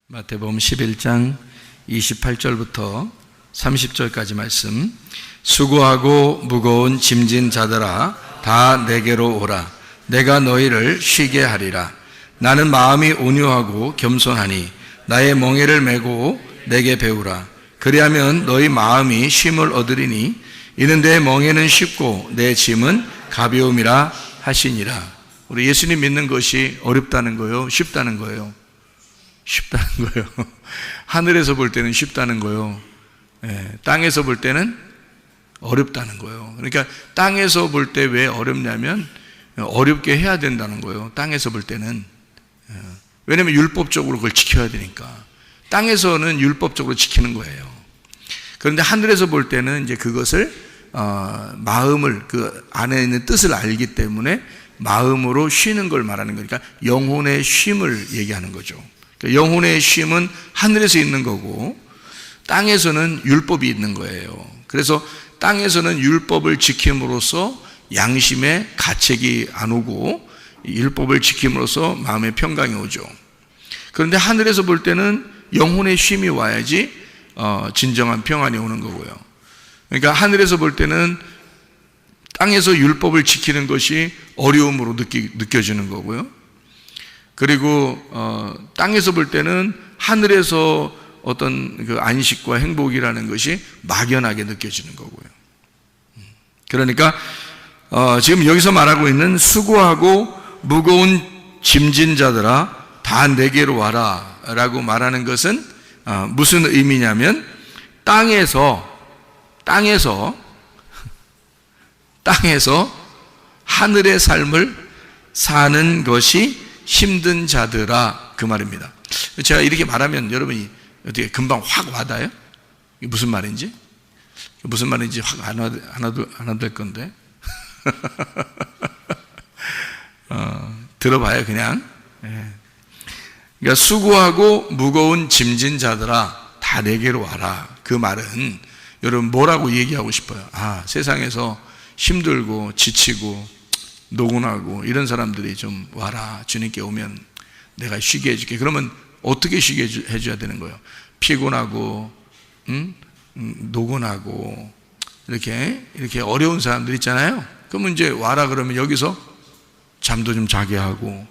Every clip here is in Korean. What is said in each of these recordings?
마태복음 11장 28절부터 30절까지 말씀. 수고하고 무거운 짐진 자들아 다 내게로 오라. 내가 너희를 쉬게 하리라. 나는 마음이 온유하고 겸손하니 나의 멍에를 메고 내게 배우라. 그리하면 너희 마음이 쉼을 얻으리니 이는 내 멍에는 쉽고 내 짐은 가벼움이라 하시니라. 우리 예수님 믿는 것이 어렵다는 거예요? 쉽다는 거예요? 쉽다는 거예요. 하늘에서 볼 때는 쉽다는 거예요. 땅에서 볼 때는 어렵다는 거예요. 그러니까 땅에서 볼 때 왜 어렵냐면 어렵게 해야 된다는 거예요. 땅에서 볼 때는. 왜냐하면 율법적으로 그걸 지켜야 되니까. 땅에서는 율법적으로 지키는 거예요. 그런데 하늘에서 볼 때는 이제 그것을 마음을, 그 안에 있는 뜻을 알기 때문에 마음으로 쉬는 걸 말하는 거니까 영혼의 쉼을 얘기하는 거죠. 그러니까 영혼의 쉼은 하늘에서 있는 거고 땅에서는 율법이 있는 거예요. 그래서 땅에서는 율법을 지킴으로써 양심에 가책이 안 오고 율법을 지킴으로써 마음의 평강이 오죠. 그런데 하늘에서 볼 때는 영혼의 쉼이 와야지 진정한 평안이 오는 거고요. 그러니까 하늘에서 볼 때는 땅에서 율법을 지키는 것이 어려움으로 느껴지는 거고요. 그리고 땅에서 볼 때는 하늘에서 어떤 그 안식과 행복이라는 것이 막연하게 느껴지는 거고요. 그러니까 지금 여기서 말하고 있는 수고하고 무거운 짐진 자들아 다 내게로 와라 라고 말하는 것은 무슨 의미냐면 땅에서 하늘의 삶을 사는 것이 힘든 자들아 그 말입니다. 제가 이렇게 말하면 여러분이 어떻게 금방 확 와닿아요? 이게 무슨 말인지 확 안 와닿을 건데 들어봐요 그냥. 그러니까 수고하고 무거운 짐진 자들아 다 내게로 와라 그 말은 여러분 뭐라고 얘기하고 싶어요? 세상에서 힘들고 지치고 노곤하고 이런 사람들이 좀 와라. 주님께 오면 내가 쉬게 해줄게. 그러면 어떻게 쉬게 해줘야 되는 거예요? 피곤하고 노곤하고 이렇게 어려운 사람들 있잖아요. 그러면 이제 와라 그러면 여기서 잠도 좀 자게 하고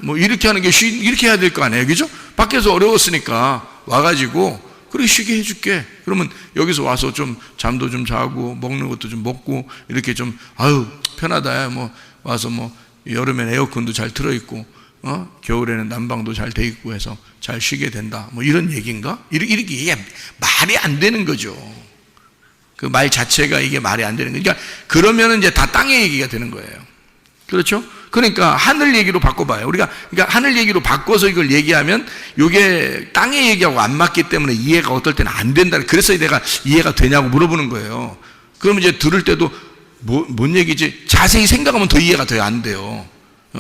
뭐 이렇게 하는 게 이렇게 해야 될 거 아니에요, 그죠? 밖에서 어려웠으니까 와가지고 그렇게 쉬게 해줄게. 그러면 여기서 와서 좀 잠도 좀 자고 먹는 것도 좀 먹고 이렇게 좀 편하다. 뭐 와서 뭐 여름엔 에어컨도 잘 틀어 있고 겨울에는 난방도 잘 돼 있고 해서 잘 쉬게 된다. 뭐 이런 얘기인가? 이렇게 이게 말이 안 되는 거죠. 그 말 자체가 이게 말이 안 되는 거예요. 그러니까 그러면은 이제 다 땅의 얘기가 되는 거예요. 그렇죠? 그러니까 하늘 얘기로 바꿔봐요. 그러니까 하늘 얘기로 바꿔서 이걸 얘기하면 이게 땅의 얘기하고 안 맞기 때문에 이해가 어떨 때는 안 된다. 그래서 내가 이해가 되냐고 물어보는 거예요. 그러면 이제 들을 때도 뭔 얘기지? 자세히 생각하면 더 이해가 더 안 돼요.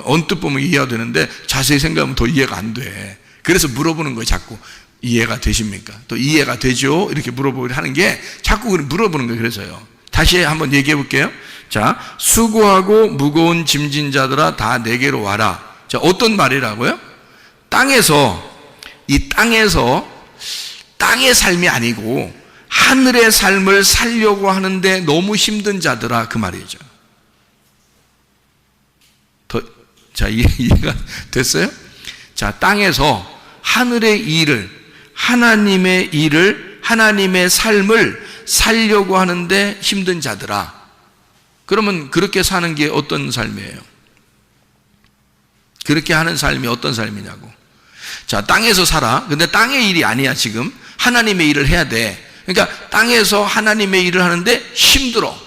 언뜻 보면 이해가 되는데 자세히 생각하면 더 이해가 안 돼. 그래서 물어보는 거예요. 자꾸 이해가 되십니까? 또 이해가 되죠? 이렇게 물어보려 하는 게 자꾸 물어보는 거예요. 그래서요. 다시 한번 얘기해 볼게요. 자, 수고하고 무거운 짐진 자들아 다 내게로 와라. 자, 어떤 말이라고요? 땅의 삶이 아니고 하늘의 삶을 살려고 하는데 너무 힘든 자들아 그 말이죠. 자, 이해가 됐어요? 자, 땅에서 하늘의 일을, 하나님의 삶을 살려고 하는데 힘든 자들아. 그러면 그렇게 사는 게 어떤 삶이에요? 그렇게 하는 삶이 어떤 삶이냐고. 자, 땅에서 살아. 근데 땅의 일이 아니야, 지금. 하나님의 일을 해야 돼. 그러니까 땅에서 하나님의 일을 하는데 힘들어.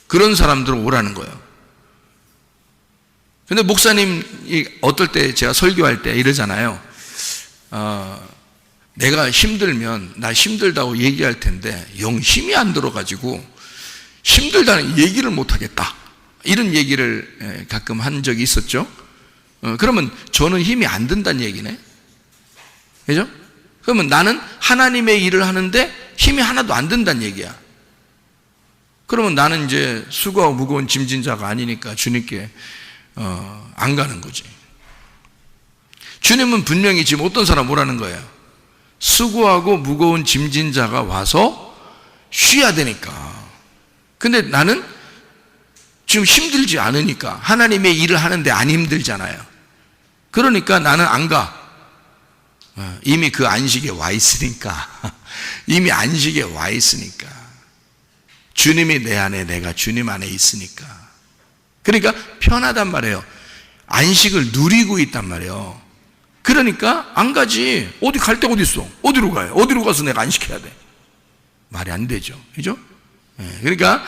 그런 사람들은 오라는 거예요. 근데 목사님이 어떨 때 제가 설교할 때 이러잖아요. 내가 힘들면 나 힘들다고 얘기할 텐데 영 힘이 안 들어가지고 힘들다는 얘기를 못 하겠다. 이런 얘기를 가끔 한 적이 있었죠. 그러면 저는 힘이 안 든다는 얘기네. 그죠? 그러면 나는 하나님의 일을 하는데 힘이 하나도 안 든다는 얘기야. 그러면 나는 이제 수고하고 무거운 짐진 자가 아니니까 주님께 안 가는 거지. 주님은 분명히 지금 어떤 사람 오라는 거예요? 수고하고 무거운 짐진 자가 와서 쉬어야 되니까. 근데 나는 지금 힘들지 않으니까 하나님의 일을 하는데 안 힘들잖아요. 그러니까 나는 안 가. 이미 그 안식에 와 있으니까. 이미 안식에 와 있으니까. 주님이 내 안에, 내가 주님 안에 있으니까. 그러니까 편하단 말이에요. 안식을 누리고 있단 말이에요. 그러니까 안 가지. 어디 갈 데 어디 있어? 어디로 가요? 어디로 가서 내가 안식해야 돼? 말이 안 되죠. 그죠? 그러니까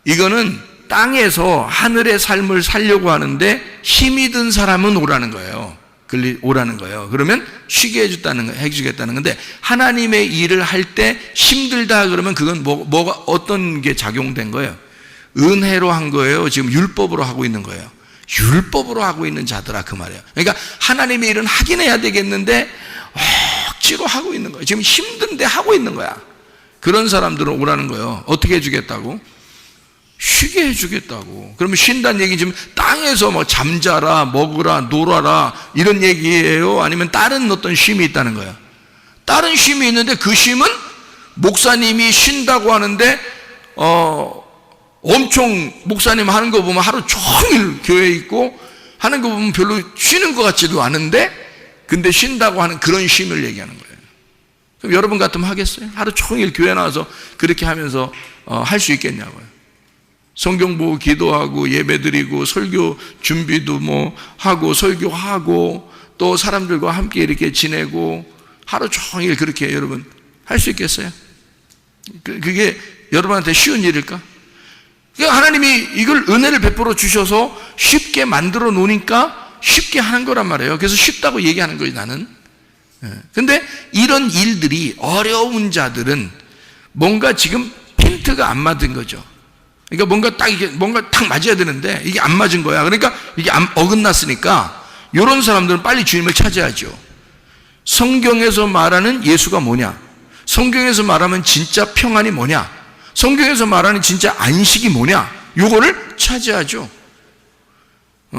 이거는 땅에서 하늘의 삶을 살려고 하는데 힘이 든 사람은 오라는 거예요. 오라는 거예요. 그러면 쉬게 해주겠다는 건데 하나님의 일을 할 때 힘들다 그러면 그건 뭐가 어떤 게 작용된 거예요? 은혜로 한 거예요? 지금 율법으로 하고 있는 거예요? 율법으로 하고 있는 자들아 그 말이에요. 그러니까 하나님의 일은 하긴 해야 되겠는데 억지로 하고 있는 거예요. 지금 힘든데 하고 있는 거야. 그런 사람들은 오라는 거예요. 어떻게 해주겠다고? 쉬게 해주겠다고. 그러면 쉰다는 얘기 지금 땅에서 뭐 잠자라, 먹으라, 놀아라 이런 얘기예요? 아니면 다른 어떤 쉼이 있다는 거야? 다른 쉼이 있는데 그 쉼은 목사님이 쉰다고 하는데 엄청 목사님 하는 거 보면 하루 종일 교회에 있고 하는 거 보면 별로 쉬는 것 같지도 않은데 근데 쉰다고 하는 그런 쉼을 얘기하는 거예요. 그럼 여러분 같으면 하겠어요? 하루 종일 교회 나와서 그렇게 하면서 할 수 있겠냐고요. 성경 보고 기도하고 예배드리고 설교 준비도 뭐 하고 설교하고 또 사람들과 함께 이렇게 지내고 하루 종일 그렇게 여러분 할 수 있겠어요? 그게 여러분한테 쉬운 일일까? 하나님이 이걸 은혜를 베풀어 주셔서 쉽게 만들어 놓으니까 쉽게 하는 거란 말이에요. 그래서 쉽다고 얘기하는 거예요, 나는. 근데 이런 일들이 어려운 자들은 뭔가 지금 핀트가 안 맞은 거죠. 그러니까 뭔가 딱 맞아야 되는데 이게 안 맞은 거야. 그러니까 이게 어긋났으니까 이런 사람들은 빨리 주님을 찾아야죠. 성경에서 말하는 예수가 뭐냐? 성경에서 말하면 진짜 평안이 뭐냐? 성경에서 말하는 진짜 안식이 뭐냐? 요거를 찾아야죠.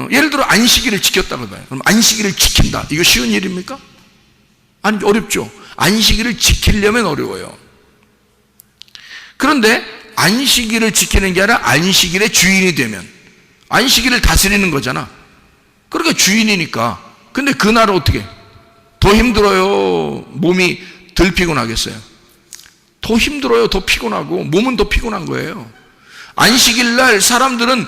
예를 들어 안식일을 지켰다고 봐요. 그럼 안식일을 지킨다. 이거 쉬운 일입니까? 아니, 어렵죠. 안식일을 지키려면 어려워요. 그런데 안식일을 지키는 게 아니라 안식일의 주인이 되면 안식일을 다스리는 거잖아. 그러니까 주인이니까. 근데 그날은 어떻게? 더 힘들어요? 몸이 덜 피곤하겠어요? 더 힘들어요? 더 피곤하고 몸은 더 피곤한 거예요. 안식일 날 사람들은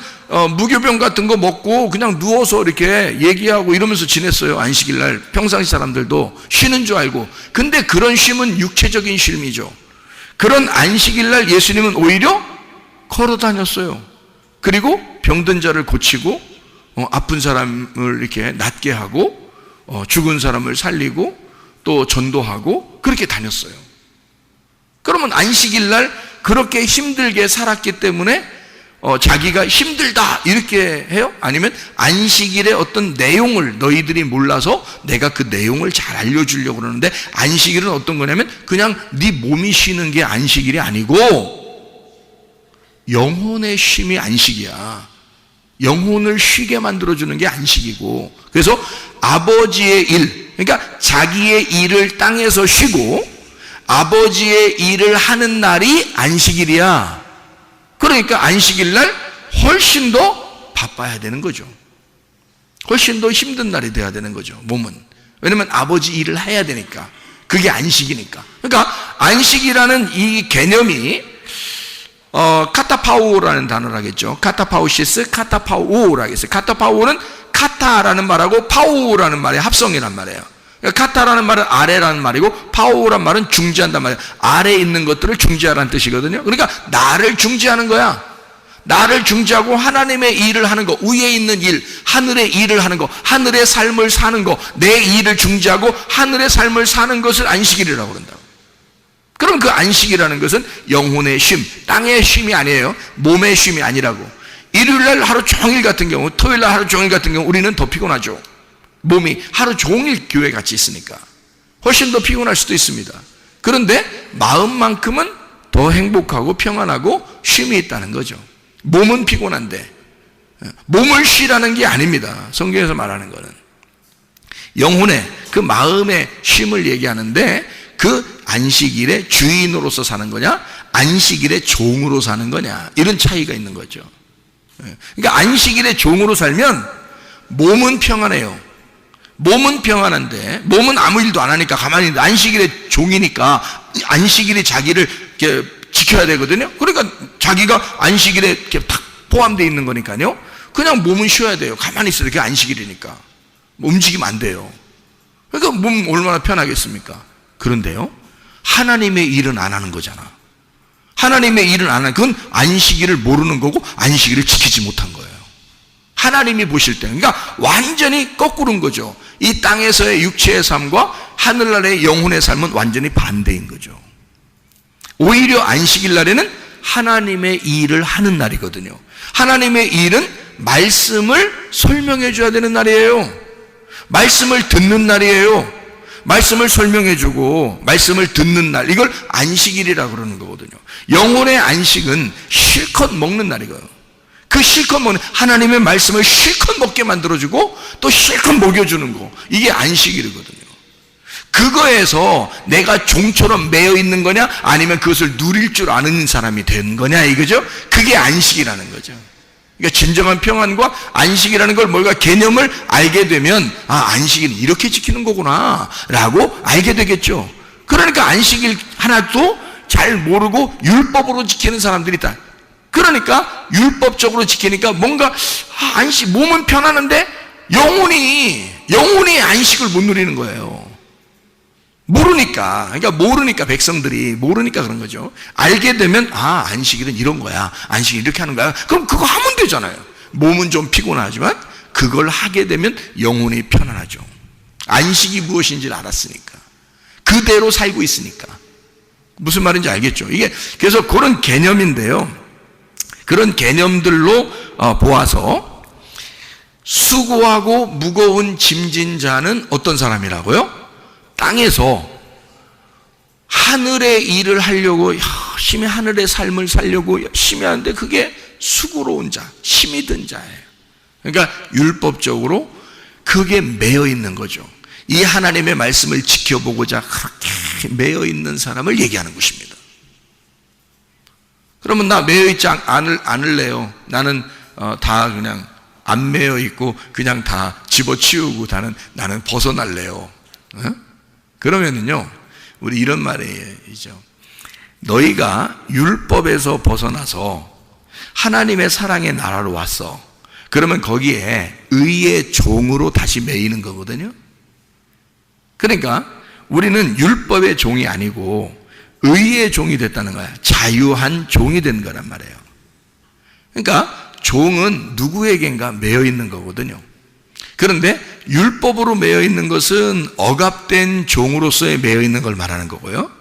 무교병 같은 거 먹고 그냥 누워서 이렇게 얘기하고 이러면서 지냈어요. 안식일 날 평상시 사람들도 쉬는 줄 알고. 근데 그런 쉼은 육체적인 쉼이죠. 그런 안식일 날 예수님은 오히려 걸어 다녔어요. 그리고 병든 자를 고치고 아픈 사람을 이렇게 낫게 하고 죽은 사람을 살리고 또 전도하고 그렇게 다녔어요. 그러면 안식일 날 그렇게 힘들게 살았기 때문에 자기가 힘들다 이렇게 해요? 아니면 안식일의 어떤 내용을 너희들이 몰라서 내가 그 내용을 잘 알려주려고 그러는데 안식일은 어떤 거냐면 그냥 네 몸이 쉬는 게 안식일이 아니고 영혼의 쉼이 안식이야. 영혼을 쉬게 만들어주는 게 안식이고, 그래서 아버지의 일, 그러니까 자기의 일을 땅에서 쉬고 아버지의 일을 하는 날이 안식일이야. 그러니까 안식일 날 훨씬 더 바빠야 되는 거죠. 훨씬 더 힘든 날이 돼야 되는 거죠, 몸은. 왜냐면 아버지 일을 해야 되니까. 그게 안식이니까. 그러니까 안식이라는 이 개념이 카타파오라는 단어를 하겠죠. 카타파오시스, 카타파오라고 했어요. 카타파오는 카타라는 말하고 파오라는 말의 합성이란 말이에요. 카타라는 말은 아래라는 말이고 파오란 말은 중지한단 말이에요. 아래에 있는 것들을 중지하라는 뜻이거든요. 그러니까 나를 중지하는 거야. 나를 중지하고 하나님의 일을 하는 거, 위에 있는 일, 하늘의 일을 하는 거, 하늘의 삶을 사는 거, 내 일을 중지하고 하늘의 삶을 사는 것을 안식일이라고 그런다고. 그럼 그 안식이라는 것은 영혼의 쉼, 땅의 쉼이 아니에요. 몸의 쉼이 아니라고. 일요일날 하루 종일 같은 경우, 토요일날 하루 종일 같은 경우 우리는 더 피곤하죠. 몸이 하루 종일 교회 같이 있으니까 훨씬 더 피곤할 수도 있습니다. 그런데 마음만큼은 더 행복하고 평안하고 쉼이 있다는 거죠. 몸은 피곤한데 몸을 쉬라는 게 아닙니다. 성경에서 말하는 거는 영혼의 그 마음의 쉼을 얘기하는데 그 안식일의 주인으로서 사는 거냐 안식일의 종으로 사는 거냐 이런 차이가 있는 거죠. 그러니까 안식일의 종으로 살면 몸은 평안해요. 몸은 평안한데 몸은 아무 일도 안 하니까 가만히 있는데 안식일의 종이니까 안식일이 자기를 이렇게 지켜야 되거든요. 그러니까 자기가 안식일에 이렇게 탁 포함되어 있는 거니까요. 그냥 몸은 쉬어야 돼요. 가만히 있어요. 그게 안식일이니까 움직이면 안 돼요. 그러니까 몸 얼마나 편하겠습니까? 그런데요, 하나님의 일은 안 하는 거잖아. 하나님의 일은 안 하는, 그건 안식일을 모르는 거고 안식일을 지키지 못한 거예요. 하나님이 보실 때, 그러니까 완전히 거꾸로인 거죠. 이 땅에서의 육체의 삶과 하늘나라의 영혼의 삶은 완전히 반대인 거죠. 오히려 안식일 날에는 하나님의 일을 하는 날이거든요. 하나님의 일은 말씀을 설명해 줘야 되는 날이에요. 말씀을 듣는 날이에요. 말씀을 설명해주고 말씀을 듣는 날, 이걸 안식일이라고 그러는 거거든요. 영혼의 안식은 실컷 먹는 날이고요. 그 실컷 먹는, 하나님의 말씀을 실컷 먹게 만들어주고 또 실컷 먹여주는 거, 이게 안식일이거든요. 그거에서 내가 종처럼 매여 있는 거냐, 아니면 그것을 누릴 줄 아는 사람이 된 거냐, 이거죠. 그게 안식이라는 거죠. 그러니까 진정한 평안과 안식이라는 걸, 뭔가 개념을 알게 되면, 아, 안식일은 이렇게 지키는 거구나 라고 알게 되겠죠. 그러니까 안식일 하나도 잘 모르고 율법으로 지키는 사람들이 있다. 그러니까 율법적으로 지키니까 뭔가 안식, 몸은 편하는데 영혼이 안식을 못 누리는 거예요. 모르니까. 그러니까 모르니까, 백성들이 모르니까 그런 거죠. 알게 되면, 아, 안식일은 이런 거야, 안식일 이렇게 하는 거야, 그럼 그거 하면 되잖아요. 몸은 좀 피곤하지만 그걸 하게 되면 영혼이 편안하죠. 안식이 무엇인지를 알았으니까, 그대로 살고 있으니까. 무슨 말인지 알겠죠? 이게 그래서 그런 개념인데요, 그런 개념들로 보아서 수고하고 무거운 짐진 자는 어떤 사람이라고요? 땅에서 하늘의 일을 하려고 열심히 하늘의 삶을 살려고 열심히 하는데 그게 수고로운 자, 힘이 든 자예요. 그러니까 율법적으로 그게 매여 있는 거죠. 이 하나님의 말씀을 지켜보고자 그렇게 매여 있는 사람을 얘기하는 것입니다. 그러면 나 매여 있지 않을래요. 나는 다 그냥 안 매여 있고 그냥 다 집어치우고 나는 벗어날래요. 그러면은요, 우리 이런 말이죠. 너희가 율법에서 벗어나서 하나님의 사랑의 나라로 왔어. 그러면 거기에 의의 종으로 다시 매이는 거거든요. 그러니까 우리는 율법의 종이 아니고 의의 종이 됐다는 거야. 자유한 종이 된 거란 말이에요. 그러니까 종은 누구에겐가 매여 있는 거거든요. 그런데 율법으로 매여 있는 것은 억압된 종으로서의 매여 있는 걸 말하는 거고요.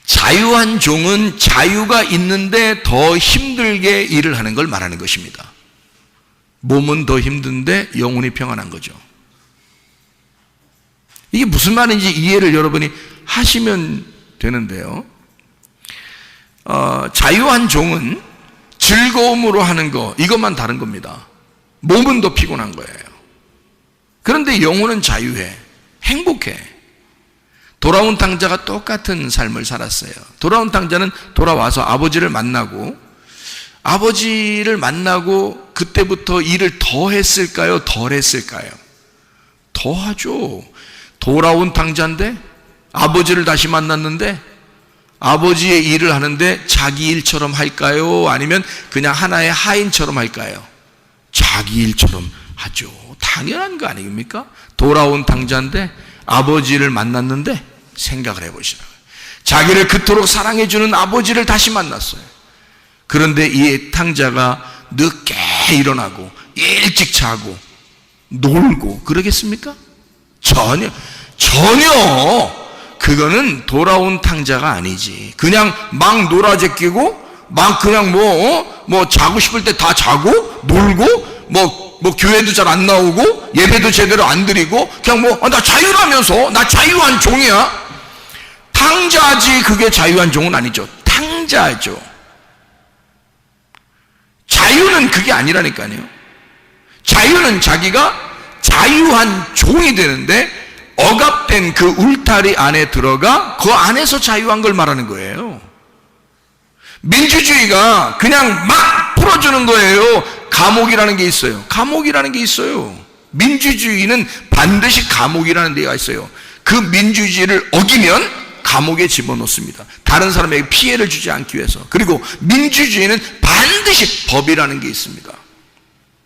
자유한 종은 자유가 있는데 더 힘들게 일을 하는 걸 말하는 것입니다. 몸은 더 힘든데 영혼이 평안한 거죠. 이게 무슨 말인지 이해를 여러분이 하시면 되는데요. 자유한 종은 즐거움으로 하는 거, 이것만 다른 겁니다. 몸은 더 피곤한 거예요. 그런데 영혼은 자유해, 행복해. 돌아온 탕자가 똑같은 삶을 살았어요. 돌아온 탕자는 돌아와서 아버지를 만나고 그때부터 일을 더 했을까요? 덜 했을까요? 더 하죠. 돌아온 탕자인데 아버지를 다시 만났는데 아버지의 일을 하는데 자기 일처럼 할까요? 아니면 그냥 하나의 하인처럼 할까요? 자기 일처럼 하죠. 당연한 거 아닙니까? 돌아온 탕자인데 아버지를 만났는데 생각을 해보시라고요. 자기를 그토록 사랑해주는 아버지를 다시 만났어요. 그런데 이 탕자가 늦게 일어나고 일찍 자고 놀고 그러겠습니까? 전혀 그거는 돌아온 탕자가 아니지. 그냥 막 놀아제끼고 막 그냥 뭐 자고 싶을 때 다 자고 놀고 뭐 교회도 잘 안 나오고 예배도 제대로 안 드리고 그냥 나 자유라면서 나 자유한 종이야. 탕자지. 그게 자유한 종은 아니죠. 탕자죠. 자유는 그게 아니라니까요. 자유는 자기가 자유한 종이 되는데 억압된 그 울타리 안에 들어가 그 안에서 자유한 걸 말하는 거예요. 민주주의가 그냥 막 풀어주는 거예요. 감옥이라는 게 있어요. 감옥이라는 게 있어요. 민주주의는 반드시 감옥이라는 데가 있어요. 그 민주주의를 어기면 감옥에 집어넣습니다. 다른 사람에게 피해를 주지 않기 위해서. 그리고 민주주의는 반드시 법이라는 게 있습니다.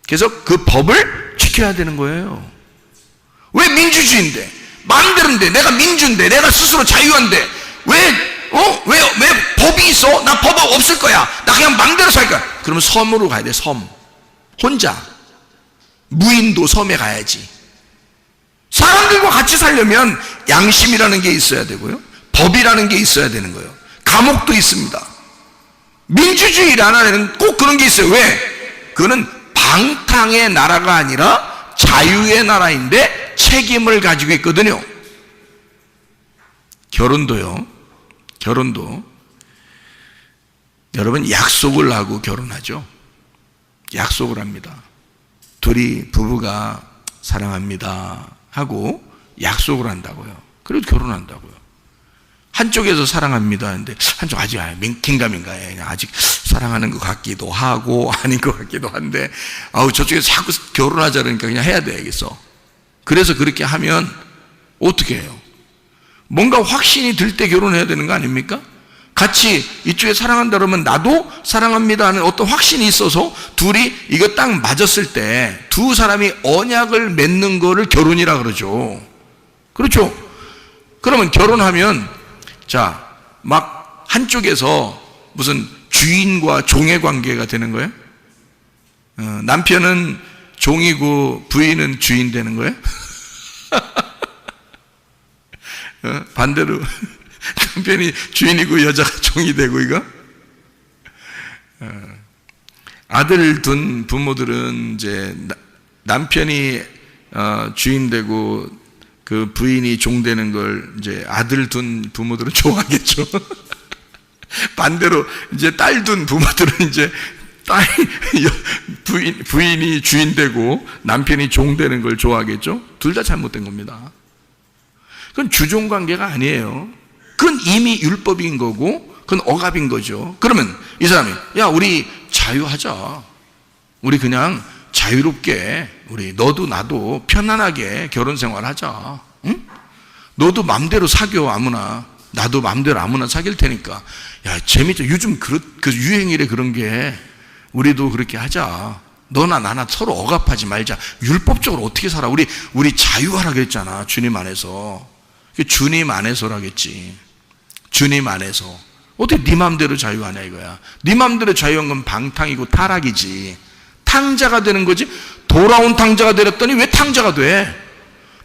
그래서 그 법을 지켜야 되는 거예요. 왜 민주주의인데, 마음대로인데, 내가 민주인데, 내가 스스로 자유한데 왜 법이 있어? 나 법 없을 거야. 나 그냥 마음대로 살 거야. 그러면 섬으로 가야 돼. 섬. 혼자 무인도 섬에 가야지. 사람들과 같이 살려면 양심이라는 게 있어야 되고요, 법이라는 게 있어야 되는 거예요. 감옥도 있습니다. 민주주의라는 꼭 그런 게 있어요. 왜? 그거는 방탕의 나라가 아니라 자유의 나라인데 책임을 가지고 있거든요. 결혼도 여러분 약속을 하고 결혼하죠. 약속을 합니다. 둘이 부부가 사랑합니다 하고 약속을 한다고요. 그래도 결혼한다고요. 한쪽에서 사랑합니다 하는데 한쪽 아직 긴가민가 아직 사랑하는 것 같기도 하고 아닌 것 같기도 한데 저쪽에서 자꾸 결혼하자 그러니까 그냥 해야 되겠어. 그래서 그렇게 하면 어떻게 해요? 뭔가 확신이 들 때 결혼해야 되는 거 아닙니까? 같이 이쪽에 사랑한다 그러면 나도 사랑합니다 하는 어떤 확신이 있어서 둘이 이거 딱 맞았을 때 두 사람이 언약을 맺는 거를 결혼이라 그러죠. 그렇죠? 그러면 결혼하면 막 한쪽에서 무슨 주인과 종의 관계가 되는 거예요? 남편은 종이고 부인은 주인 되는 거예요? 반대로 남편이 주인이고 여자가 종이 되고 이거? 아들 둔 부모들은 이제 남편이 주인 되고 그 부인이 종 되는 걸 이제 아들 둔 부모들은 좋아하겠죠. 반대로 이제 딸 둔 부모들은 이제 부인이 주인 되고 남편이 종 되는 걸 좋아하겠죠. 둘 다 잘못된 겁니다. 그건 주종 관계가 아니에요. 그건 이미 율법인 거고 그건 억압인 거죠. 그러면 이 사람이 우리 자유하자. 우리 그냥 자유롭게 우리 너도 나도 편안하게 결혼 생활하자. 응? 너도 맘대로 사겨 아무나. 나도 맘대로 아무나 사귈 테니까. 재밌죠. 요즘 그 유행이래 그런 게. 우리도 그렇게 하자. 너나 나나 서로 억압하지 말자. 율법적으로 어떻게 살아? 우리 자유하라 그랬잖아. 주님 안에서. 주님 안에서라겠지. 주님 안에서. 어떻게 네 맘대로 자유하냐 이거야. 네 맘대로 자유한 건 방탕이고 타락이지. 탕자가 되는 거지. 돌아온 탕자가 되렸더니 왜 탕자가 돼?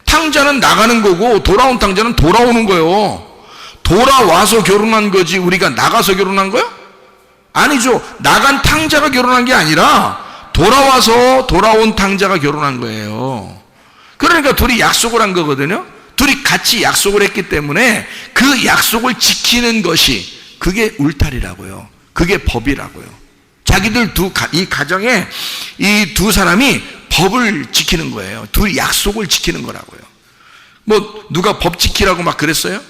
탕자는 나가는 거고 돌아온 탕자는 돌아오는 거예요. 돌아와서 결혼한 거지 우리가 나가서 결혼한 거야? 아니죠. 나간 탕자가 결혼한 게 아니라 돌아와서 돌아온 탕자가 결혼한 거예요. 그러니까 둘이 약속을 한 거거든요. 둘이 같이 약속을 했기 때문에 그 약속을 지키는 것이 그게 울타리라고요. 그게 법이라고요. 자기들 이 가정에 이 두 사람이 법을 지키는 거예요. 둘이 약속을 지키는 거라고요. 뭐 누가 법 지키라고 막 그랬어요?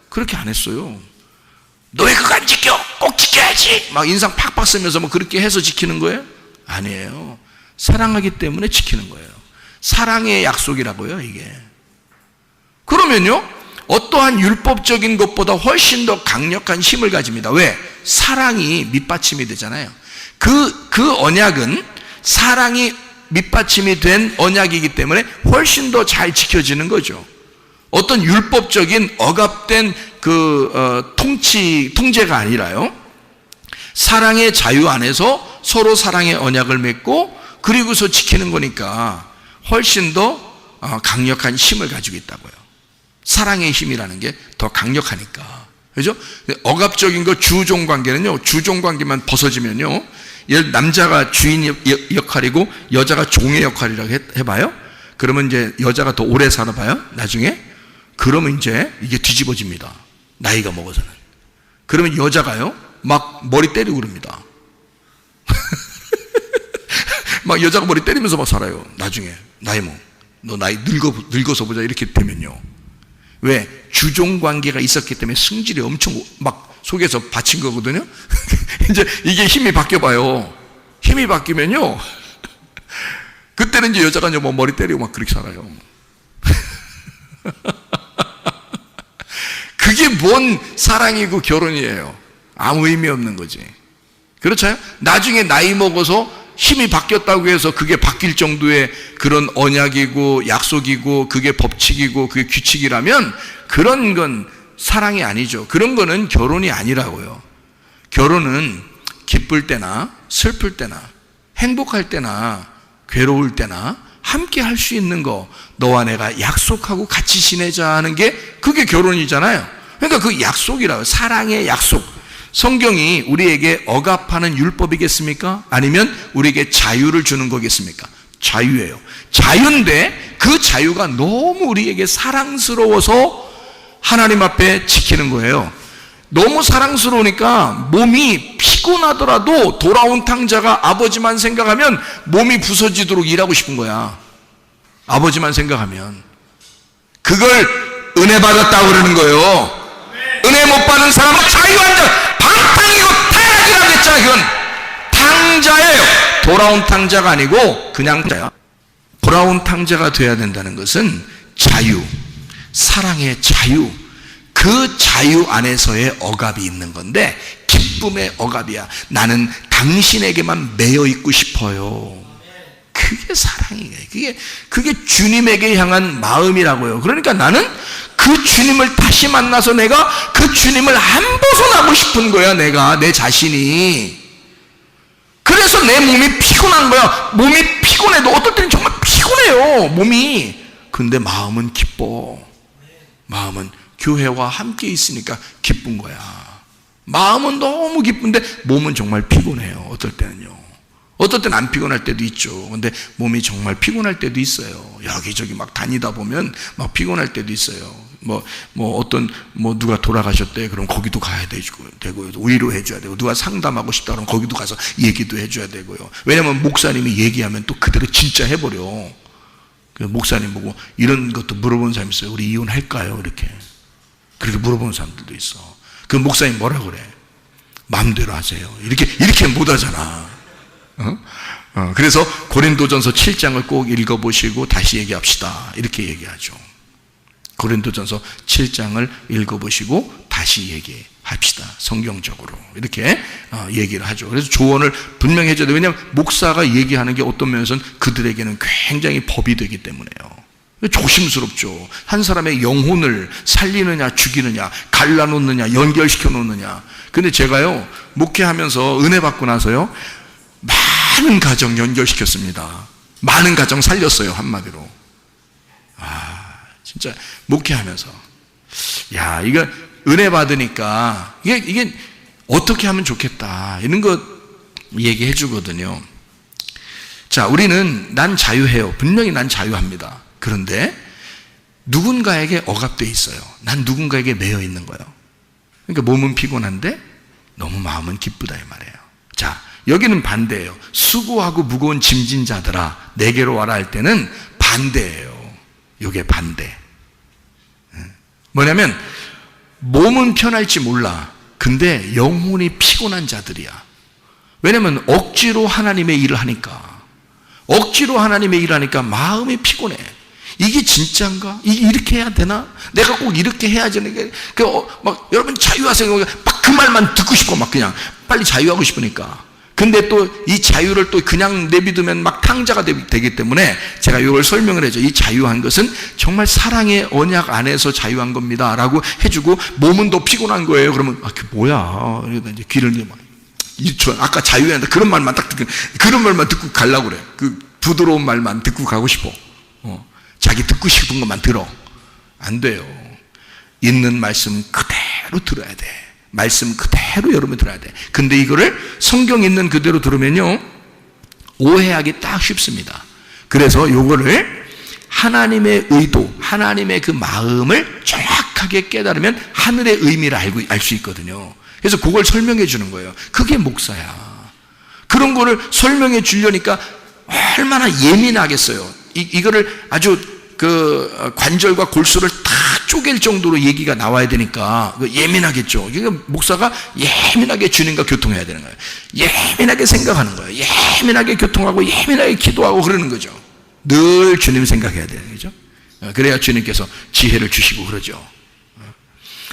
그렇게 안 했어요. 너 왜 그거 안 지켜? 꼭 지켜야지. 막 인상 팍팍 쓰면서 뭐 그렇게 해서 지키는 거예요? 아니에요. 사랑하기 때문에 지키는 거예요. 사랑의 약속이라고요, 이게. 그러면요, 어떠한 율법적인 것보다 훨씬 더 강력한 힘을 가집니다. 왜? 사랑이 밑받침이 되잖아요. 그 언약은 사랑이 밑받침이 된 언약이기 때문에 훨씬 더 잘 지켜지는 거죠. 어떤 율법적인 억압된 통제가 아니라요. 사랑의 자유 안에서 서로 사랑의 언약을 맺고 그리고서 지키는 거니까 훨씬 더 강력한 힘을 가지고 있다고요. 사랑의 힘이라는 게 더 강력하니까. 그죠? 억압적인 거 주종 관계는요, 주종 관계만 벗어지면요, 남자가 주인 역할이고 여자가 종의 역할이라고 해봐요? 그러면 이제 여자가 더 오래 살아봐요? 나중에? 그러면 이제 이게 뒤집어집니다. 나이가 먹어서는. 그러면 여자가요, 막 머리 때리고 그럽니다. 막 여자가 머리 때리면서 막 살아요. 나중에. 너 나이 늙어서 보자. 이렇게 되면요. 왜? 주종 관계가 있었기 때문에 승질이 엄청 막 속에서 받친 거거든요. 이제 이게 힘이 바뀌어봐요. 힘이 바뀌면요. 그때는 이제 여자가 이제 뭐 머리 때리고 막 그렇게 살아요. 그게 뭔 사랑이고 결혼이에요. 아무 의미 없는 거지. 그렇죠? 나중에 나이 먹어서 힘이 바뀌었다고 해서 그게 바뀔 정도의 그런 언약이고 약속이고 그게 법칙이고 그게 규칙이라면 그런 건 사랑이 아니죠. 그런 거는 결혼이 아니라고요. 결혼은 기쁠 때나 슬플 때나 행복할 때나 괴로울 때나 함께 할 수 있는 거, 너와 내가 약속하고 같이 지내자 하는 게 그게 결혼이잖아요. 그러니까 그 약속이라고요. 사랑의 약속. 성경이 우리에게 억압하는 율법이겠습니까? 아니면 우리에게 자유를 주는 거겠습니까? 자유예요. 자유인데 그 자유가 너무 우리에게 사랑스러워서 하나님 앞에 지키는 거예요. 너무 사랑스러우니까 몸이 피곤하더라도 돌아온 탕자가 아버지만 생각하면 몸이 부서지도록 일하고 싶은 거야. 아버지만 생각하면. 그걸 은혜 받았다고 그러는 거예요. 은혜 못 받은 사람은 자유한 자, 방탕이고 타락이라고 했잖아. 그건 탕자예요. 돌아온 탕자가 아니고 그냥 탕자야. 돌아온 탕자가 돼야 된다는 것은 자유, 사랑의 자유, 그 자유 안에서의 억압이 있는 건데 기쁨의 억압이야. 나는 당신에게만 매여 있고 싶어요. 그게 사랑이에요. 그게 주님에게 향한 마음이라고요. 그러니까 나는 그 주님을 다시 만나서 내가 그 주님을 안 벗어나고 싶은 거야. 내가 내 자신이. 그래서 내 몸이 피곤한 거야. 몸이 피곤해도 어떨 때는 정말 피곤해요, 몸이. 근데 마음은 기뻐. 마음은 교회와 함께 있으니까 기쁜 거야. 마음은 너무 기쁜데 몸은 정말 피곤해요. 어떨 때는요. 어떨 때는 안 피곤할 때도 있죠. 근데 몸이 정말 피곤할 때도 있어요. 여기저기 막 다니다 보면 막 피곤할 때도 있어요. 누가 돌아가셨대. 그럼 거기도 가야 되고요. 위로해 줘야 되고, 누가 상담하고 싶다 그러면 거기도 가서 얘기도 해 줘야 되고요. 왜냐면 목사님이 얘기하면 또 그대로 진짜 해버려. 그 목사님 보고 이런 것도 물어보는 사람이 있어요. 우리 이혼할까요? 이렇게. 그렇게 물어보는 사람들도 있어. 그 목사님 뭐라 그래? 마음대로 하세요. 이렇게 못 하잖아. 그래서 고린도전서 7장을 꼭 읽어보시고 다시 얘기합시다. 이렇게 얘기하죠. 고린도전서 7장을 읽어보시고 다시 얘기합시다. 성경적으로 이렇게 얘기를 하죠. 그래서 조언을 분명히 해줘야 돼요. 왜냐하면 목사가 얘기하는 게 어떤 면에서는 그들에게는 굉장히 법이 되기 때문에요. 조심스럽죠. 한 사람의 영혼을 살리느냐 죽이느냐, 갈라놓느냐 연결시켜 놓느냐. 근데 제가요 목회하면서 은혜 받고 나서요 많은 가정 연결시켰습니다. 많은 가정 살렸어요. 한마디로. 진짜 목회하면서 이거 은혜 받으니까 이게 어떻게 하면 좋겠다 이런 거 얘기해 주거든요. 자, 우리는 난 자유해요. 분명히 난 자유합니다. 그런데 누군가에게 억압되어 있어요. 난 누군가에게 매여 있는 거예요. 그러니까 몸은 피곤한데 너무 마음은 기쁘다 이 말이에요. 자, 여기는 반대예요. 수고하고 무거운 짐진 자들아 내게로 와라 할 때는 반대예요. 이게 반대. 뭐냐면 몸은 편할지 몰라. 근데 영혼이 피곤한 자들이야. 왜냐면 억지로 하나님의 일을 하니까. 억지로 하나님의 일을 하니까 마음이 피곤해. 이게 진짜인가? 이렇게 해야 되나? 내가 꼭 이렇게 해야지. 여러분 자유하세요. 막 그 말만 듣고 싶고 막 그냥 빨리 자유하고 싶으니까. 근데 또 이 자유를 또 그냥 내비두면 막 탕자가 되기 때문에 제가 이걸 설명을 해줘. 이 자유한 것은 정말 사랑의 언약 안에서 자유한 겁니다 라고 해주고, 몸은 더 피곤한 거예요. 그러면 그게 뭐야? 이제 귀를 막 아까 자유한다 그런 말만 딱 듣고, 그런 말만 듣고 가려고 그래. 그 부드러운 말만 듣고 가고 싶어. 자기 듣고 싶은 것만 들어. 안 돼요. 있는 말씀 그대로 들어야 돼. 말씀 그대로 여러분 들어야 돼. 근데 이거를 성경 있는 그대로 들으면요 오해하기 딱 쉽습니다. 그래서 요거를 하나님의 의도, 하나님의 그 마음을 정확하게 깨달으면 하늘의 의미를 알 수 있거든요. 그래서 그걸 설명해 주는 거예요. 그게 목사야. 그런 거를 설명해 주려니까 얼마나 예민하겠어요. 이거를 아주 그 관절과 골수를 다 쪼갤 정도로 얘기가 나와야 되니까 예민하겠죠. 그러니까 목사가 예민하게 주님과 교통해야 되는 거예요. 예민하게 생각하는 거예요. 예민하게 교통하고 예민하게 기도하고 그러는 거죠. 늘 주님 생각해야 되는 거죠. 그래야 주님께서 지혜를 주시고 그러죠.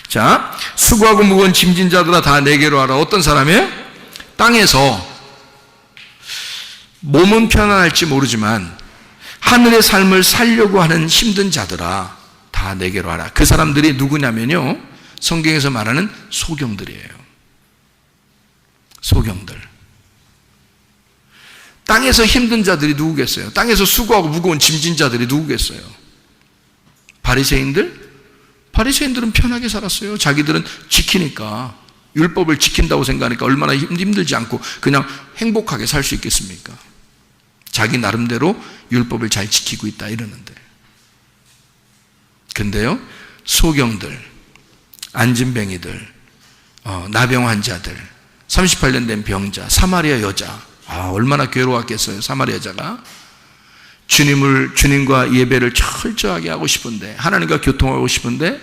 자, 수고하고 무거운 짐진 자들아 다 내게로 와라. 어떤 사람이에요? 땅에서 몸은 편안할지 모르지만 하늘의 삶을 살려고 하는 힘든 자들아 다 내게로 와라. 그 사람들이 누구냐면요 성경에서 말하는 소경들이에요. 소경들. 땅에서 힘든 자들이 누구겠어요? 땅에서 수고하고 무거운 짐진 자들이 누구겠어요? 바리새인들? 바리새인들은 편하게 살았어요. 자기들은 지키니까, 율법을 지킨다고 생각하니까 얼마나 힘들지 않고 그냥 행복하게 살 수 있겠습니까? 자기 나름대로 율법을 잘 지키고 있다 이러는데. 근데요, 소경들, 안진뱅이들, 나병 환자들, 38년 된 병자, 사마리아 여자, 얼마나 괴로웠겠어요. 사마리아 여자가 주님과 예배를 철저하게 하고 싶은데, 하나님과 교통하고 싶은데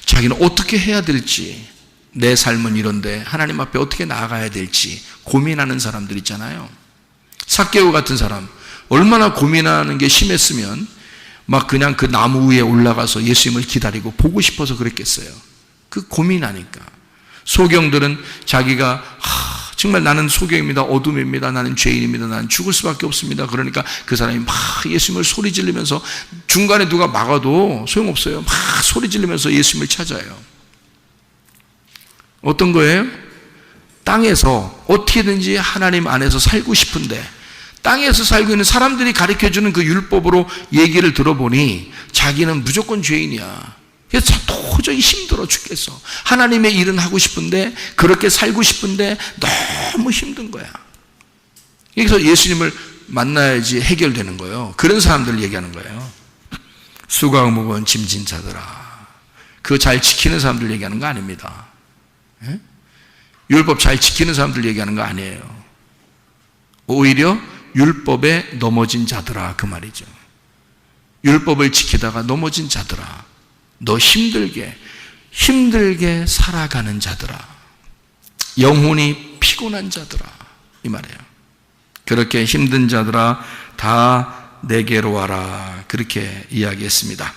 자기는 어떻게 해야 될지, 내 삶은 이런데 하나님 앞에 어떻게 나아가야 될지 고민하는 사람들 있잖아요. 삭개오 같은 사람, 얼마나 고민하는 게 심했으면 막 그냥 그 나무 위에 올라가서 예수님을 기다리고 보고 싶어서 그랬겠어요. 그 고민하니까. 소경들은 자기가 정말 나는 소경입니다, 어둠입니다, 나는 죄인입니다, 나는 죽을 수밖에 없습니다. 그러니까 그 사람이 막 예수님을 소리 지르면서, 중간에 누가 막아도 소용없어요. 막 소리 지르면서 예수님을 찾아요. 어떤 거예요? 땅에서 어떻게든지 하나님 안에서 살고 싶은데, 땅에서 살고 있는 사람들이 가르쳐주는 그 율법으로 얘기를 들어보니 자기는 무조건 죄인이야. 그래서 도저히 힘들어 죽겠어. 하나님의 일은 하고 싶은데, 그렇게 살고 싶은데 너무 힘든 거야. 여기서 예수님을 만나야지 해결되는 거예요. 그런 사람들을 얘기하는 거예요. 수고하고 무거운 짐진 자들아. 그거 잘 지키는 사람들 얘기하는 거 아닙니다. 예? 율법 잘 지키는 사람들 얘기하는 거 아니에요. 오히려 율법에 넘어진 자들아, 그 말이죠. 율법을 지키다가 넘어진 자들아, 너 힘들게 살아가는 자들아, 영혼이 피곤한 자들아, 이 말이에요. 그렇게 힘든 자들아 다 내게로 와라, 그렇게 이야기했습니다.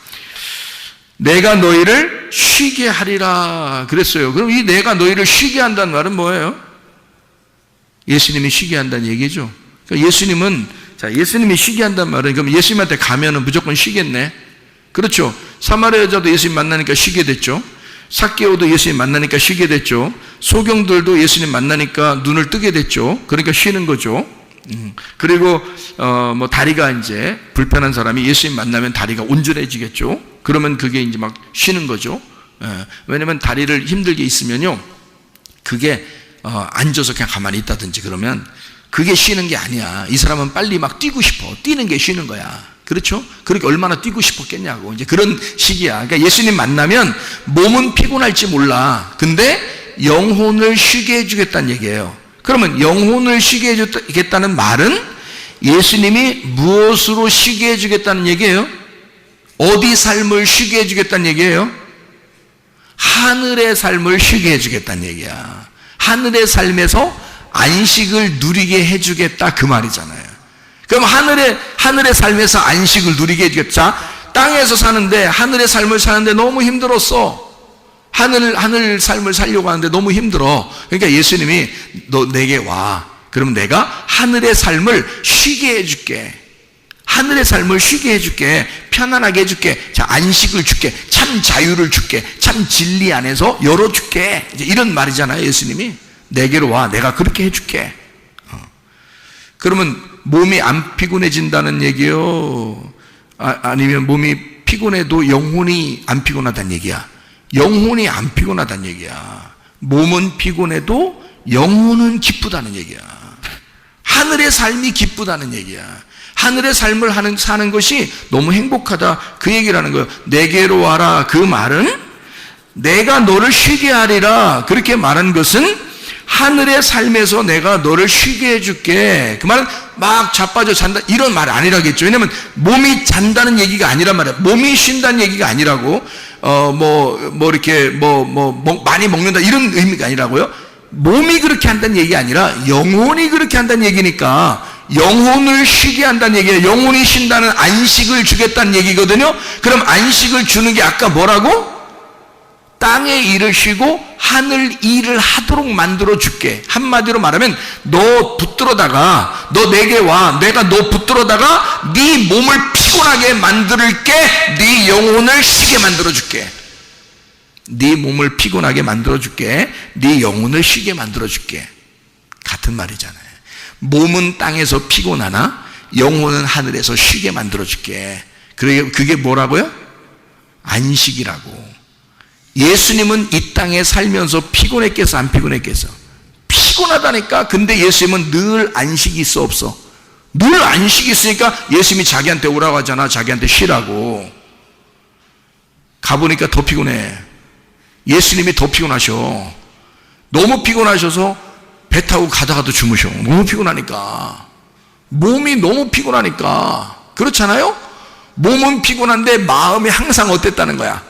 내가 너희를 쉬게 하리라 그랬어요. 그럼 이 내가 너희를 쉬게 한다는 말은 뭐예요? 예수님이 쉬게 한다는 얘기죠. 그러니까 예수님이 쉬게 한다는 말은, 그럼 예수님한테 가면은 무조건 쉬겠네. 그렇죠. 사마리아 여자도 예수님 만나니까 쉬게 됐죠. 삭개오도 예수님 만나니까 쉬게 됐죠. 소경들도 예수님 만나니까 눈을 뜨게 됐죠. 그러니까 쉬는 거죠. 그리고 뭐 다리가 이제 불편한 사람이 예수님 만나면 다리가 온전해지겠죠. 그러면 그게 이제 막 쉬는 거죠. 왜냐면 다리를 힘들게 있으면요, 그게 앉아서 그냥 가만히 있다든지 그러면 그게 쉬는 게 아니야. 이 사람은 빨리 막 뛰고 싶어. 뛰는 게 쉬는 거야. 그렇죠? 그렇게 얼마나 뛰고 싶었겠냐고. 이제 그런 시기야. 그러니까 예수님 만나면 몸은 피곤할지 몰라. 근데 영혼을 쉬게 해주겠다는 얘기예요. 그러면 영혼을 쉬게 해주겠다는 말은 예수님이 무엇으로 쉬게 해주겠다는 얘기예요? 어디 삶을 쉬게 해주겠다는 얘기예요? 하늘의 삶을 쉬게 해주겠다는 얘기야. 하늘의 삶에서 안식을 누리게 해주겠다, 그 말이잖아요. 그럼 하늘의 삶에서 안식을 누리게 해주겠다. 땅에서 사는데, 하늘의 삶을 사는데 너무 힘들었어. 하늘 삶을 살려고 하는데 너무 힘들어. 그러니까 예수님이 너 내게 와. 그럼 내가 하늘의 삶을 쉬게 해줄게. 하늘의 삶을 쉬게 해줄게. 편안하게 해줄게. 자, 안식을 줄게. 참 자유를 줄게. 참 진리 안에서 열어줄게. 이제 이런 말이잖아요, 예수님이. 내게로 와. 내가 그렇게 해줄게. 그러면 몸이 안 피곤해진다는 얘기요? 아니면 몸이 피곤해도 영혼이 안 피곤하다는 얘기야? 영혼이 안 피곤하다는 얘기야. 몸은 피곤해도 영혼은 기쁘다는 얘기야. 하늘의 삶이 기쁘다는 얘기야. 하늘의 삶을 사는 것이 너무 행복하다, 그 얘기를 하는 거예요. 내게로 와라, 그 말은 내가 너를 쉬게 하리라, 그렇게 말한 것은 하늘의 삶에서 내가 너를 쉬게 해줄게. 그 말은 막 자빠져 잔다, 이런 말 아니라겠죠. 왜냐면 몸이 잔다는 얘기가 아니란 말이야. 몸이 쉰다는 얘기가 아니라고, 많이 먹는다, 이런 의미가 아니라고요. 몸이 그렇게 한다는 얘기가 아니라 영혼이 그렇게 한다는 얘기니까, 영혼을 쉬게 한다는 얘기예요. 영혼이 쉰다는 안식을 주겠다는 얘기거든요. 그럼 안식을 주는 게 아까 뭐라고? 땅의 일을 쉬고 하늘 일을 하도록 만들어 줄게. 한마디로 말하면 너 붙들어다가, 너 내게 와. 내가 너 붙들어다가 네 몸을 피곤하게 만들게. 네 영혼을 쉬게 만들어 줄게. 네 몸을 피곤하게 만들어 줄게. 네 영혼을 쉬게 만들어 줄게. 같은 말이잖아요. 몸은 땅에서 피곤하나 영혼은 하늘에서 쉬게 만들어 줄게. 그게 뭐라고요? 안식이라고. 예수님은 이 땅에 살면서 피곤했겠어, 안 피곤했겠어? 피곤하다니까. 근데 예수님은 늘 안식이 있어, 없어? 늘 안식이 있으니까 예수님이 자기한테 오라고 하잖아. 자기한테 쉬라고. 가보니까 더 피곤해. 예수님이 더 피곤하셔. 너무 피곤하셔서 배 타고 가다가도 주무셔. 너무 피곤하니까. 몸이 너무 피곤하니까. 그렇잖아요? 몸은 피곤한데 마음이 항상 어땠다는 거야?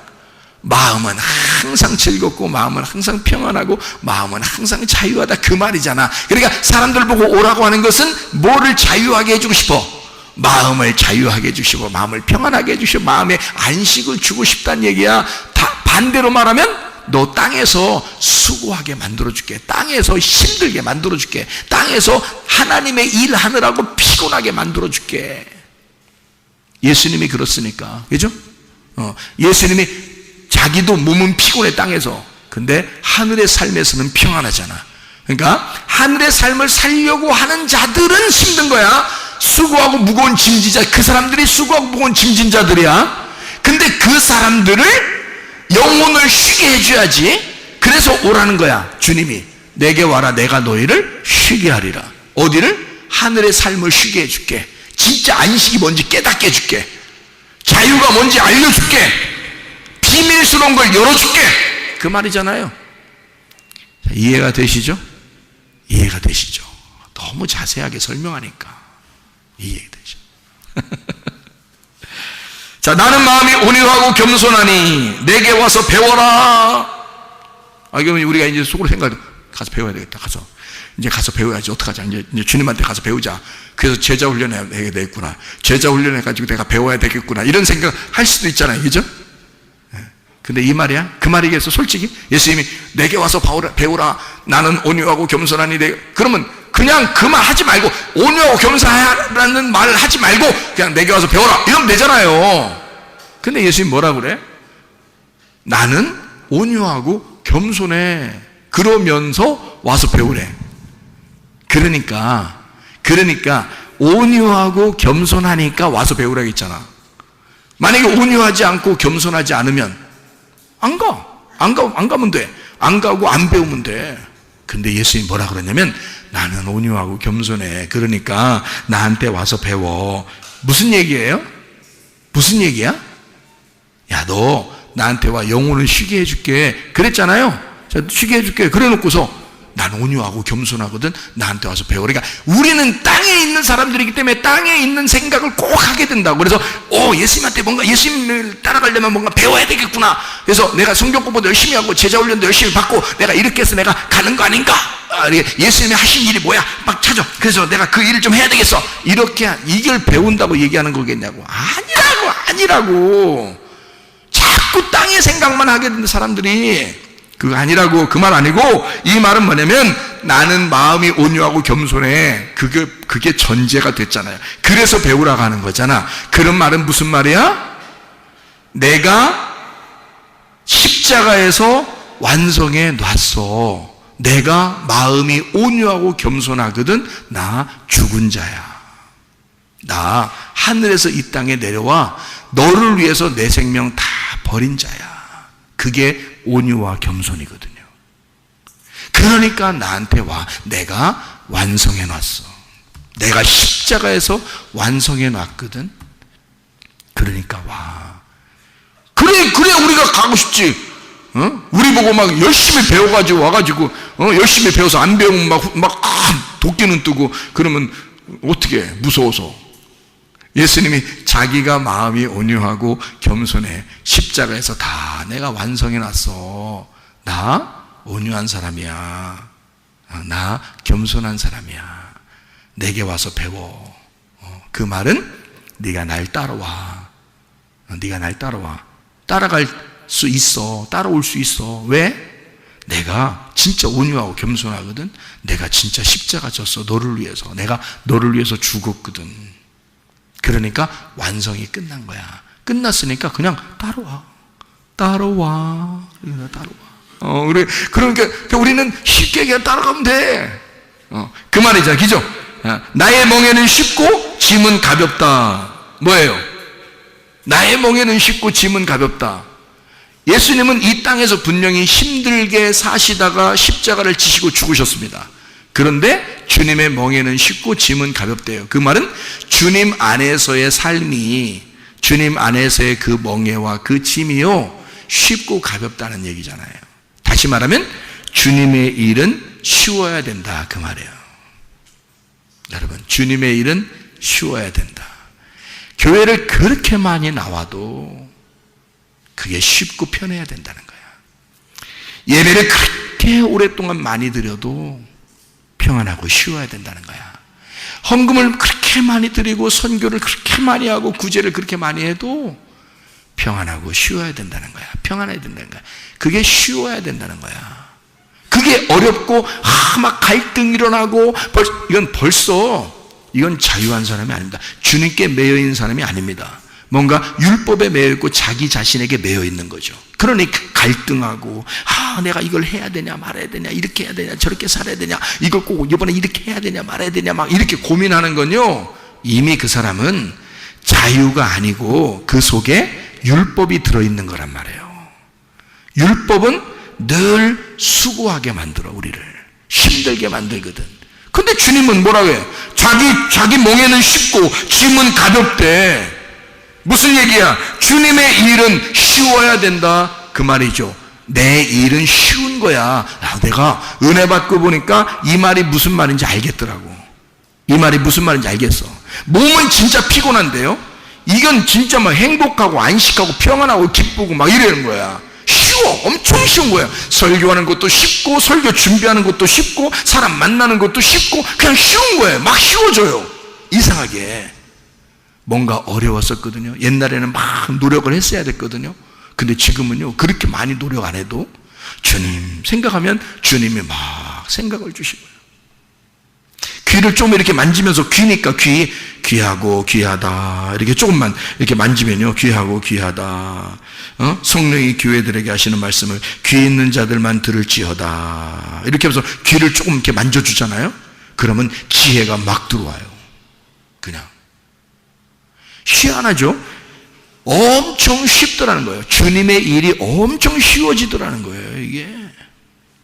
마음은 항상 즐겁고, 마음은 항상 평안하고, 마음은 항상 자유하다, 그 말이잖아. 그러니까 사람들 보고 오라고 하는 것은 뭐를 자유하게 해주고 싶어? 마음을 자유하게 해주시고, 마음을 평안하게 해주시고, 마음에 안식을 주고 싶다는 얘기야. 반대로 말하면 너 땅에서 수고하게 만들어줄게, 땅에서 힘들게 만들어줄게, 땅에서 하나님의 일하느라고 피곤하게 만들어줄게. 예수님이 그렇으니까, 그죠? 예수님이 자기도 몸은 피곤해, 땅에서. 근데 하늘의 삶에서는 평안하잖아. 그러니까 하늘의 삶을 살려고 하는 자들은 힘든 거야. 수고하고 무거운 짐진자, 그 사람들이 수고하고 무거운 짐진자들이야. 근데 그 사람들을 영혼을 쉬게 해줘야지. 그래서 오라는 거야. 주님이 내게 와라, 내가 너희를 쉬게 하리라. 어디를? 하늘의 삶을 쉬게 해줄게. 진짜 안식이 뭔지 깨닫게 해줄게. 자유가 뭔지 알려줄게. 비밀스러운 걸 열어줄게. 그 말이잖아요. 이해가 되시죠? 이해가 되시죠? 너무 자세하게 설명하니까 이해되죠. 자, 나는 마음이 온유하고 겸손하니 내게 와서 배워라. 그러면 우리가 이제 속으로 생각해, 가서 배워야 되겠다. 이제 가서 배워야지. 어떡하자. 이제 주님한테 가서 배우자. 그래서 제자 훈련해야 되겠구나. 제자 훈련해가지고 내가 배워야 되겠구나. 이런 생각 할 수도 있잖아요. 그죠? 근데 이 말이야? 그 말이겠어? 솔직히? 예수님이 내게 와서 배우라. 나는 온유하고 겸손하니 그러면 그냥 그 말 하지 말고, 온유하고 겸손하라는 말을 하지 말고 그냥 내게 와서 배워라 이러면 되잖아요. 근데 예수님이 뭐라 그래? 나는 온유하고 겸손해. 그러면서 와서 배우래. 그러니까 온유하고 겸손하니까 와서 배우라고 했잖아. 만약에 온유하지 않고 겸손하지 않으면 안 가면 돼. 안 가고 안 배우면 돼. 근데 예수님이 뭐라 그러냐면 나는 온유하고 겸손해. 그러니까 나한테 와서 배워. 무슨 얘기예요? 무슨 얘기야? 야, 너 나한테 와, 영혼을 쉬게 해줄게. 그랬잖아요. 자, 쉬게 해줄게. 그래 놓고서 난 온유하고 겸손하거든, 나한테 와서 배워. 그러니까 우리는 땅에 있는 사람들이기 때문에 땅에 있는 생각을 꼭 하게 된다고. 그래서 예수님한테 뭔가, 예수님을 따라가려면 뭔가 배워야 되겠구나. 그래서 내가 성경 공부도 열심히 하고 제자 훈련도 열심히 받고 내가 이렇게 해서 내가 가는 거 아닌가? 예수님이 하신 일이 뭐야? 막 찾아. 그래서 내가 그 일을 좀 해야 되겠어. 이렇게 이걸 배운다고 얘기하는 거겠냐고. 아니라고. 자꾸 땅의 생각만 하게 되는 사람들이. 그거 아니라고. 그 말 아니고, 이 말은 뭐냐면 나는 마음이 온유하고 겸손해. 그게 전제가 됐잖아요. 그래서 배우라고 하는 거잖아. 그런 말은 무슨 말이야? 내가 십자가에서 완성해 놨어. 내가 마음이 온유하고 겸손하거든. 나 죽은 자야. 나 하늘에서 이 땅에 내려와 너를 위해서 내 생명 다 버린 자야. 그게 온유와 겸손이거든요. 그러니까 나한테 와. 내가 완성해 놨어. 내가 십자가에서 완성해 놨거든. 그러니까 와. 그래 우리가 가고 싶지. 우리 보고 막 열심히 배워가지고 와가지고 열심히 배워서 안 배우면 막 도끼는 뜨고 그러면 어떻게 해? 무서워서. 예수님이 자기가 마음이 온유하고 겸손해. 십자가에서 다 내가 완성해 놨어. 나 온유한 사람이야. 나 겸손한 사람이야. 내게 와서 배워. 그 말은 네가 날 따라와. 네가 날 따라와. 따라갈 수 있어. 따라올 수 있어. 왜? 내가 진짜 온유하고 겸손하거든. 내가 진짜 십자가 졌어. 너를 위해서. 내가 너를 위해서 죽었거든. 그러니까 완성이 끝난 거야. 끝났으니까 그냥 따라와. 그러니까 우리는 쉽게 그냥 따라가면 돼. 그 말이죠. 그죠? 나의 멍에는 쉽고 짐은 가볍다. 뭐예요? 나의 멍에는 쉽고 짐은 가볍다. 예수님은 이 땅에서 분명히 힘들게 사시다가 십자가를 지시고 죽으셨습니다. 그런데 주님의 멍에는 쉽고 짐은 가볍대요. 그 말은 주님 안에서의 삶이, 주님 안에서의 그 멍에와 그 짐이요, 쉽고 가볍다는 얘기잖아요. 다시 말하면 주님의 일은 쉬워야 된다, 그 말이에요. 여러분, 주님의 일은 쉬워야 된다. 교회를 그렇게 많이 나와도 그게 쉽고 편해야 된다는 거야. 예배를 그렇게 오랫동안 많이 드려도 평안하고 쉬워야 된다는 거야. 헌금을 그렇게 많이 드리고 선교를 그렇게 많이 하고 구제를 그렇게 많이 해도 평안하고 쉬워야 된다는 거야. 평안해야 된다는 거야. 그게 쉬워야 된다는 거야. 그게 어렵고 막 갈등 일어나고 이건 자유한 사람이 아닙니다. 주님께 매여 있는 사람이 아닙니다. 뭔가 율법에 매여 있고 자기 자신에게 매여 있는 거죠. 그러니 갈등하고 내가 이걸 해야 되냐 말아야 되냐, 이렇게 해야 되냐 저렇게 살아야 되냐, 이걸 꼭 이번에 이렇게 해야 되냐 말아야 되냐 막 이렇게 고민하는 건요, 이미 그 사람은 자유가 아니고 그 속에 율법이 들어있는 거란 말이에요. 율법은 늘 수고하게 만들어 우리를 힘들게 만들거든. 근데 주님은 뭐라고 해요? 자기 멍에는 쉽고 짐은 가볍대. 무슨 얘기야? 주님의 일은 쉬워야 된다, 그 말이죠. 내 일은 쉬운 거야. 내가 은혜 받고 보니까 이 말이 무슨 말인지 알겠더라고. 이 말이 무슨 말인지 알겠어. 몸은 진짜 피곤한데요, 이건 진짜 막 행복하고 안식하고 평안하고 기쁘고 막 이러는 거야. 쉬워. 엄청 쉬운 거야. 설교하는 것도 쉽고 설교 준비하는 것도 쉽고 사람 만나는 것도 쉽고 그냥 쉬운 거예요. 막 쉬워져요. 이상하게 뭔가 어려웠었거든요. 옛날에는 막 노력을 했어야 됐거든요. 근데 지금은요, 그렇게 많이 노력 안 해도 주님 생각하면 주님이 막 생각을 주시고요. 귀를 좀 이렇게 만지면서, 귀니까 귀하고 귀하다 이렇게 조금만 이렇게 만지면요, 귀하고 귀하다. 성령이 교회들에게 하시는 말씀을 귀 있는 자들만 들을지어다 이렇게 하면서 귀를 조금 이렇게 만져주잖아요. 그러면 지혜가 막 들어와요. 그냥 희한하죠? 엄청 쉽더라는 거예요. 주님의 일이 엄청 쉬워지더라는 거예요.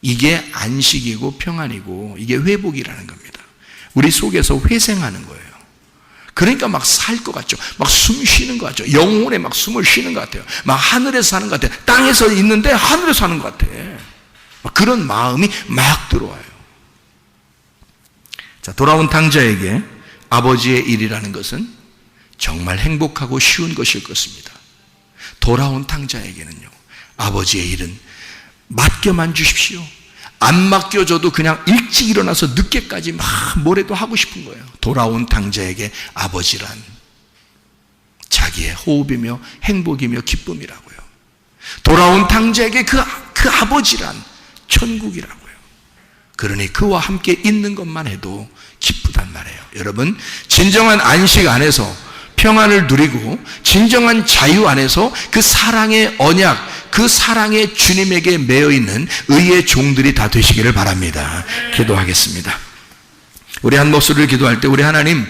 이게 안식이고 평안이고 이게 회복이라는 겁니다. 우리 속에서 회생하는 거예요. 그러니까 막 살 것 같죠. 막 숨 쉬는 것 같죠. 영혼에 막 숨을 쉬는 것 같아요. 막 하늘에서 사는 것 같아요. 땅에서 있는데 하늘에서 사는 것 같아. 막 그런 마음이 막 들어와요. 자, 돌아온 탕자에게 아버지의 일이라는 것은 정말 행복하고 쉬운 것일 것입니다. 돌아온 탕자에게는요, 아버지의 일은 맡겨만 주십시오. 안 맡겨줘도 그냥 일찍 일어나서 늦게까지 막 뭐래도 하고 싶은 거예요. 돌아온 탕자에게 아버지란 자기의 호흡이며 행복이며 기쁨이라고요. 돌아온 탕자에게 그 아버지란 천국이라고요. 그러니 그와 함께 있는 것만 해도 기쁘단 말이에요. 여러분, 진정한 안식 안에서 평안을 누리고 진정한 자유 안에서 그 사랑의 언약, 그 사랑의 주님에게 매여있는 의의 종들이 다 되시기를 바랍니다. 기도하겠습니다. 우리 한 목소리를 기도할 때, 우리 하나님,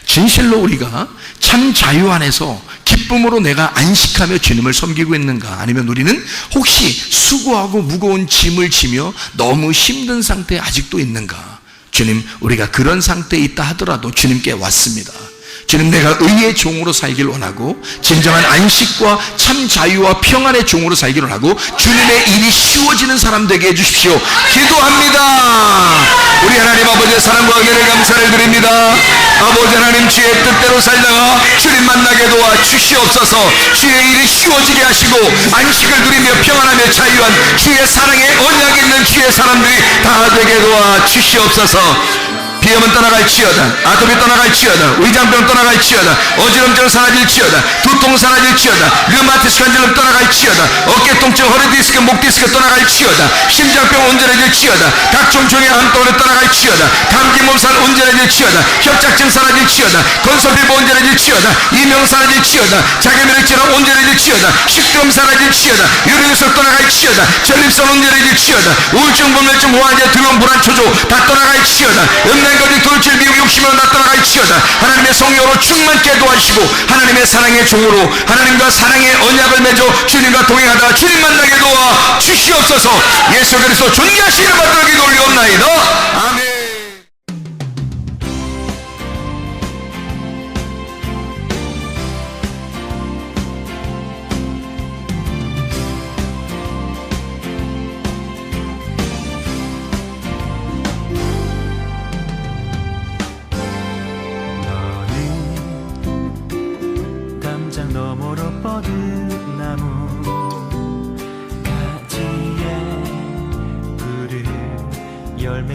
진실로 우리가 참 자유 안에서 기쁨으로 내가 안식하며 주님을 섬기고 있는가? 아니면 우리는 혹시 수고하고 무거운 짐을 지며 너무 힘든 상태에 아직도 있는가? 주님, 우리가 그런 상태에 있다 하더라도 주님께 왔습니다. 주님, 내가 의의 종으로 살기를 원하고 진정한 안식과 참 자유와 평안의 종으로 살기를 원하고 주님의 일이 쉬워지는 사람 되게 해주십시오. 기도합니다. 우리 하나님 아버지의 사랑과 은혜를 감사를 드립니다. 아버지 하나님, 주의 뜻대로 살다가 주님 만나게 도와 주시옵소서. 주의 일이 쉬워지게 하시고 안식을 누리며 평안하며 자유한 주의 사랑의 언약이 있는 주의 사람들이 다 되게 도와 주시옵소서. 비염은 떠나갈지어다. 아토피 떠나갈지어다. 위장병 떠나갈지어다. 어지럼증 사라질지어다. 두통 사라질지어다. 류마티스 관절염 떠나갈지어다. 어깨 통증, 허리 디스크, 목 디스크 떠나갈지어다. 심장병 온전해질지어다. 각종 종의 암덩어리 떠나갈지어다. 감기 몸살 온전해질지어다. 협착증 사라질지어다. 건설피부 온전해질지어다. 이명 사라질지어다. 자기면역질환 온전해질지어다. 식도염 사라질지어다. 유리누설 떠나갈지어다. 전립선 온전해질지어다. 우울증, 불면증, 호환제, 두려움, 불안, 초조 다 떠나갈지어다. 거짓, 돌출, 미혹, 욕심으로 다 떠나갈지어다. 하나님의 성령으로 충만케 도와주시고 하나님의 사랑의 종으로 하나님과 사랑의 언약을 맺어 주님과 동행하다가 주님 만나게 도와 주시옵소서. 예수 그리스도 존귀하시기를 받들어 기도 올리옵나이다. 아멘.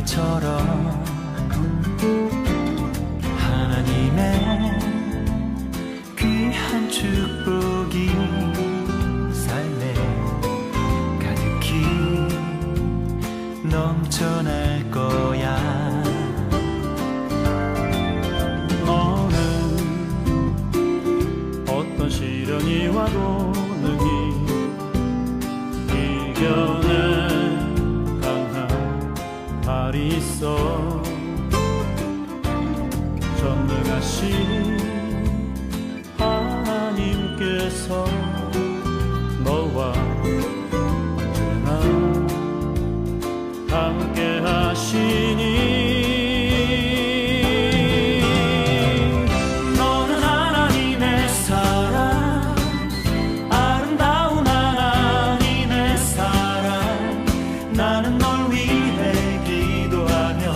열매처럼 하나님의 귀한 축복이 삶에 가득히 넘쳐날 거야. 너는 어떤 시련이 와도 능히 이겨낼 강한 발이 있어. 전능하신 하나님께서 너와 언제나 함께 하시니. 너는 하나님의 사랑, 아름다운 하나님의 사랑. 나는 널 위해 기도하며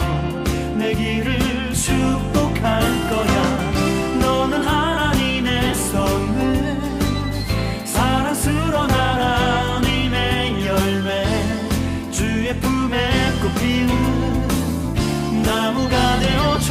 내 길을 축복할 거야. 너는 하나님의 선물, 사랑스러운 하나님의 열매, 주의 품에 꽃 피우는 나무가 되어줘.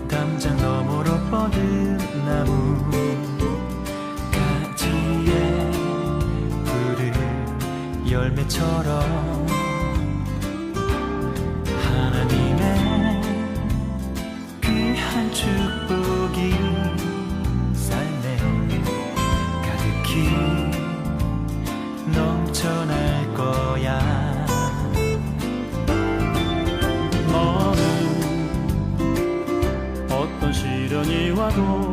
담장 너머로 뻗은 나무 가지에 푸른 열매처럼 하나님의 귀한 축복이 삶에 가득히 넘쳐날 거야. 너는 어떤 시련이 와도